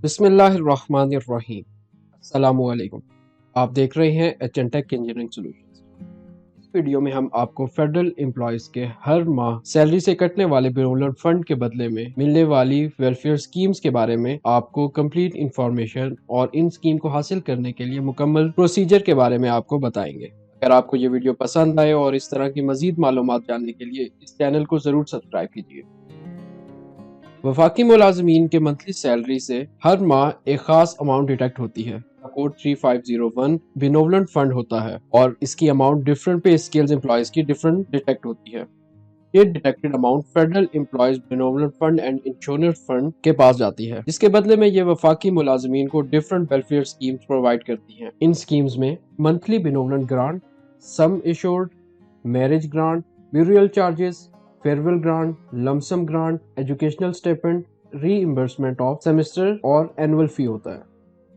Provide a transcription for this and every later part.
بسم اللہ الرحمن الرحیم۔ السلام علیکم۔ آپ دیکھ رہے ہیں ایچنٹیک انجینئرنگ سولوشنز۔ اس ویڈیو میں ہم آپ کو فیڈرل امپلائیز کے ہر ماہ سیلری سے کٹنے والے بینولر فنڈ کے بدلے میں ملنے والی ویلفیئر سکیمز کے بارے میں آپ کو کمپلیٹ انفارمیشن اور ان سکیم کو حاصل کرنے کے لیے مکمل پروسیجر کے بارے میں آپ کو بتائیں گے۔ اگر آپ کو یہ ویڈیو پسند آئے اور اس طرح کی مزید معلومات جاننے کے لیے اس چینل کو ضرور سبسکرائب کیجیے۔ وفاقی ملازمین کے منتھلی سیلری سے ہر ماہ ایک خاص اماؤنٹ ڈیٹیکٹ ہوتی ہے۔ کوڈ 3501 بینولنٹ فنڈ ہوتا ہے اور اس کی amount different pay scales employees کی ڈیفرنٹ ڈیٹیکٹ ہوتی ہے۔ یہ deducted amount federal employees benevolent fund and insurance fund کے پاس جاتی ہے، جس کے بدلے میں یہ وفاقی ملازمین کو ڈیفرنٹ ویلفیئر اسکیمز پرووائڈ کرتی ہیں۔ ان اسکیمز میں monthly benevolent grant, sum assured, marriage grant, burial charges, farewell grant, lump sum grant, educational stipend, reimbursement of semester اور اینول فی ہوتا ہے۔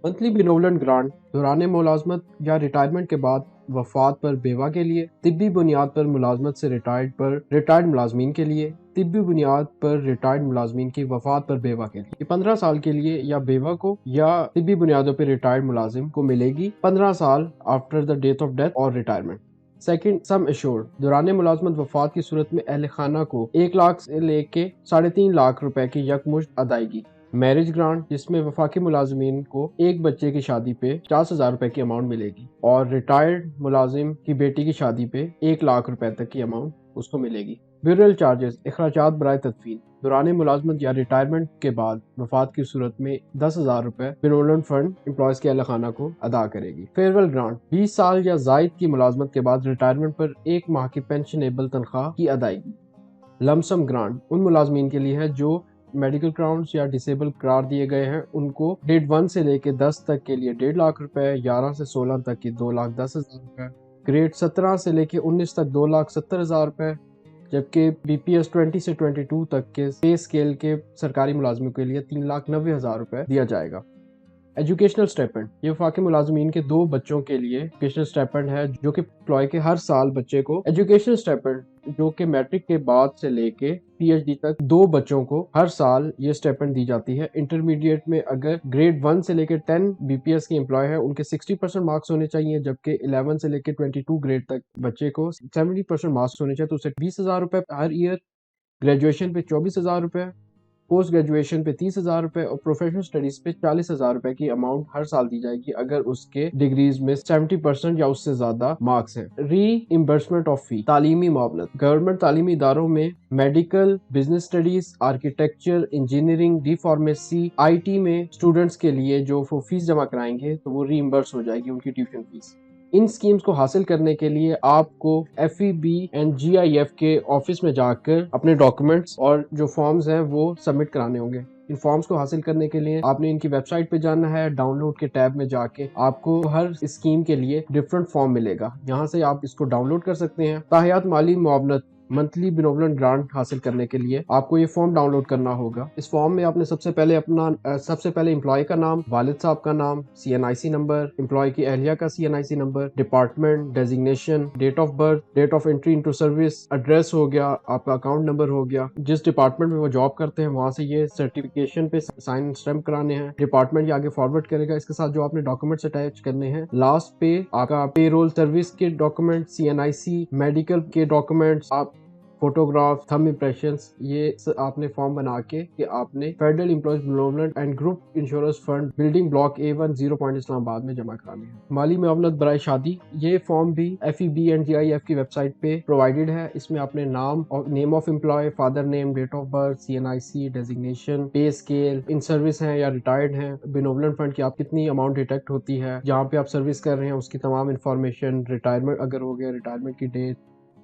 منتھلی بینولنٹ گرانٹ دوران ملازمت یا ریٹائرمنٹ کے بعد وفات پر بیوہ کے لیے، طبی بنیاد پر ملازمت سے ریٹائرڈ ملازمین کے لیے، طبی بنیاد پر ریٹائرڈ ملازمین کی وفات پر بیوہ کے لیے 15 سال کے لیے یا بیوہ کو یا طبی بنیادوں پر ریٹائرڈ ملازم کو ملے گی 15 سال after the death of death اور ریٹائرمنٹ۔ سیکنڈ، سم ایشورڈ دوران ملازمت وفات کی صورت میں اہل خانہ کو 1 لاکھ سے لے کے 3.5 لاکھ روپے کی یکمشت ادائیگی۔ میرج گرانٹ جس میں وفاقی ملازمین کو ایک بچے کی شادی پہ 50,000 روپے کی اماؤنٹ ملے گی اور ریٹائرڈ ملازم کی بیٹی کی شادی پہ 1 لاکھ روپے تک کی اماؤنٹ اس کو ملے گی۔ بیوریل چارجز اخراجات برائے تدفین دوران ملازمت یا ریٹائرمنٹ کے بعد وفات کی صورت میں 10,000 روپے بینولنٹ فنڈ امپلائیز کے اہل خانہ کو ادا کرے گی۔ فیئرویل گرانٹ 20 سال یا زائد کی ملازمت کے بعد ریٹائرمنٹ پر 1 ماہ کی پینشنیبل تنخواہ کی ادائیگی۔ لمسم گرانٹ ان ملازمین کے لیے ہے جو میڈیکل گراؤنڈز یا ڈسیبل قرار دیے گئے ہیں، ان کو گریڈ 1 سے لے کے 10 تک کے لیے 1.5 لاکھ روپے، 11 سے 16 تک کی 2,10,000 روپے، گریڈ 17 سے لے کے 19 تک 2,70,000 روپے، جبکہ بی پی ایس 20 سے 22 تک کے پے اسکیل کے سرکاری ملازموں کے لیے 3,90,000 روپے دیا جائے گا۔ ایجوکیشنل سٹیپنڈ یہ وفاقی ملازمین کے 2 بچوں کے لیے ایجوکیشنل سٹیپنڈ ہے، جو کہ امپلائی کے ہر سال بچے کو ایجوکیشنل سٹیپنڈ جو کہ میٹرک کے بعد سے لے کے پی ایچ ڈی تک 2 بچوں کو ہر سال یہ سٹیپنڈ دی جاتی ہے۔ انٹرمیڈیٹ میں اگر گریڈ 1 سے لے کے 10 بی پی ایس کے امپلائی ہے، ان کے 60% مارکس ہونے چاہیے، جبکہ 11 سے لے کے 22 گریڈ تک بچے کو 70% مارکس ہونے چاہیے، تو اسے 20,000 روپے ہر ایئر، گریجویشن پہ 24,000 روپے، پوسٹ گریجویشن پہ 30,000 روپے اور پروفیشنل اسٹڈیز پہ 40,000 روپے کی اماؤنٹ ہر سال دی جائے گی اگر اس کے ڈگریز میں 70% یا اس سے زیادہ مارکس ہیں۔ ری ایمبرسمنٹ آف فی تعلیمی معاونت گورنمنٹ تعلیمی اداروں میں medical, business studies, architecture, engineering, D pharmacy, I T میں اسٹوڈنٹس کے لیے جو وہ فیس جمع کرائیں گے تو وہ ری ایمبرس ہو جائے گی ان کی ٹیوشن فیس۔ ان سکیمز کو حاصل کرنے کے لیے آپ کو F E B and G I F کے آفس میں جا کر اپنے ڈاکومنٹس اور جو فارمز ہیں وہ سبمٹ کرانے ہوں گے۔ ان فارمز کو حاصل کرنے کے لیے آپ نے ان کی ویب سائٹ پہ جانا ہے، ڈاؤن لوڈ کے ٹیب میں جا کے آپ کو ہر اسکیم کے لیے ڈفرنٹ فارم ملے گا، یہاں سے آپ اس کو ڈاؤن لوڈ کر سکتے ہیں۔ تاحیات مالی معاونت منتھلی بینولنٹ گرانٹ حاصل کرنے کے لیے آپ کو یہ فارم ڈاؤن لوڈ کرنا ہوگا۔ اس فارم میں آپ نے سب سے پہلے امپلائی کا نام، والد صاحب کا نام، C N I C number, employee کی اہلیہ کا C N I C number, department, designation, date of birth, date of entry into service, address ہو گیا، آپ کا اکاؤنٹ نمبر ہو گیا، جس ڈپارٹمنٹ میں وہ جاب کرتے ہیں وہاں سے یہ سرٹیفکیشن پہ سائن اسٹمپ کرانے ہیں، ڈپارٹمنٹ یہ آگے فارورڈ کرے گا۔ اس کے ساتھ جو آپ نے ڈاکومنٹس اٹیچ کرنے ہیں، لاسٹ پے، آپ کا پے رول سروس کے document, C N I C, medical کے ڈاکومنٹس، آپ فوٹوگراف، تھم امپریشنز، یہ آپ نے فارم بنا کے کہ آپ نے federal employees benevolent and group insurance fund building block A1 0 point Islamabad میں جمع کرانے ہیں۔ مالی معاونت برائے شادی یہ فارم بھی F E B and G I F کی ویب سائٹ پہ پرووائڈڈ ہے۔ اس میں آپ نے name of employee, father name, date of birth, C N I C, designation, pay scale, in service ہیں یا ریٹائرڈ ہیں، بینولنٹ فنڈ کی آپ کتنی اماؤنٹ ڈیٹیکٹ ہوتی ہے، جہاں پہ آپ سروس کر رہے ہیں اس کی تمام انفارمیشن، ریٹائرمنٹ اگر ہو گیا، ریٹائرمنٹ کی ڈیٹ،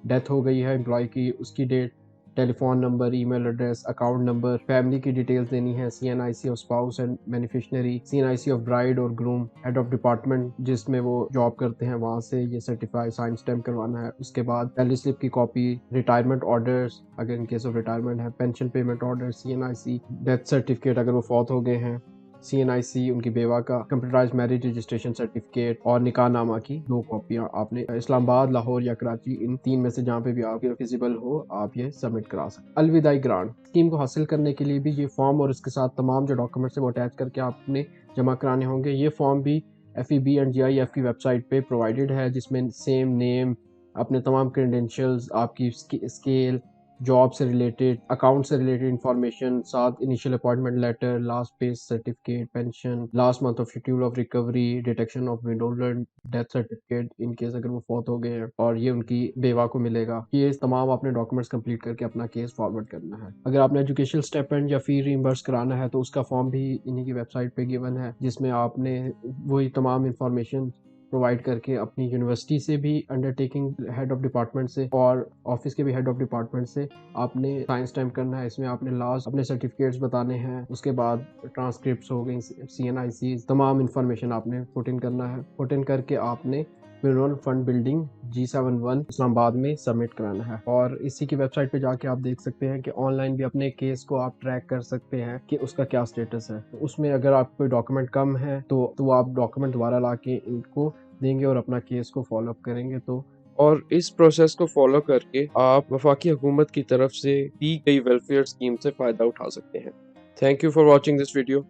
ڈیتھ ہو گئی ہے امپلائی کی اس کی date, telephone number, email address, account number, family کی ڈیٹیلز دینی ہے، C N I C of spouse and beneficiary, C N I C of bride اور گروم، ہیڈ آف ڈپارٹمنٹ جس میں وہ جاب کرتے ہیں وہاں سے یہ سرٹیفائی سائن اسٹمپ کروانا ہے۔ اس کے بعد سیلری سلپ کی کاپی، ریٹائرمنٹ آرڈرز اگر ان کیس آف ریٹائرمنٹ ہے، pension payment order, C N I C, death certificate اگر وہ فوت ہو گئے ہیں، CNIC ان کی بیوہ کا کمپیوٹرائز میرج رجسٹریشن سرٹیفکیٹ اور نکاح نامہ کی 2 کاپیاں آپ نے اسلام آباد، لاہور یا کراچی ان 3 میں سے جہاں پہ بھی آپ کے فیزیبل ہو آپ یہ سبمٹ کرا سکتے۔ الوداعی گرانٹ اسکیم کو حاصل کرنے کے لیے بھی یہ فارم اور اس کے ساتھ تمام جو ڈاکومنٹس ہیں وہ اٹیچ کر کے آپ نے جمع کرانے ہوں گے۔ یہ فارم بھی FEB اینڈ GIF کی ویب سائٹ پہ پرووائڈڈ ہے، جس میں سیم نیم، اپنے تمام کریڈینشیلز، آپ کی اسکیل، جاب سے ریلیٹڈ، اکاؤنٹ سے ریلیٹڈ انفارمیشن، ساتھ initial appointment letter, last pay certificate, pension, last month of schedule of recovery, deduction of ونڈولر ڈیتھ سرٹیفکیٹ ان کیس اگر وہ فوت ہو گئے ہیں، اور یہ ان کی بیوہ کو ملے گا۔ یہ تمام آپ نے ڈاکومنٹس کمپلیٹ کر کے اپنا کیس فارورڈ کرنا ہے۔ اگر آپ نے ایجوکیشن اسٹیپینڈ یا فی ریمبرس کرانا ہے تو اس کا فارم بھی انہی کی ویب سائٹ پہ گیون ہے، جس میں آپ نے وہی تمام انفارمیشن پرووائڈ کر کے اپنی یونیورسٹی سے بھی undertaking head of department سے اور آفس کے بھی ہیڈ آف ڈپارٹمنٹ سے آپ نے سائن اسٹیمپ کرنا ہے۔ اس میں آپ نے لاسٹ اپنے سرٹیفکیٹس بتانے ہیں، اس کے بعد ٹرانسکرپٹس ہو گئی، CNIC، تمام انفارمیشن آپ نے پٹ ان کرنا ہے۔ پٹ ان کر کے آپ نے میمورل فنڈ بلڈنگ G71 اسلام آباد میں سبمٹ کرانا ہے، اور اسی کی ویب سائٹ پہ جا کے آپ دیکھ سکتے ہیں کہ آن لائن بھی اپنے کیس کو آپ ٹریک کر سکتے ہیں کہ اس کا کیا سٹیٹس ہے۔ اس میں اگر آپ کوئی ڈاکومنٹ کم ہے تو آپ ڈاکومنٹ دوبارہ لا کے ان کو دیں گے اور اپنا کیس کو فالو اپ کریں گے، اور اس پروسیس کو فالو کر کے آپ وفاقی حکومت کی طرف سے دی گئی ویلفیئر اسکیم سے فائدہ اٹھا سکتے ہیں۔ Thank you for watching this video.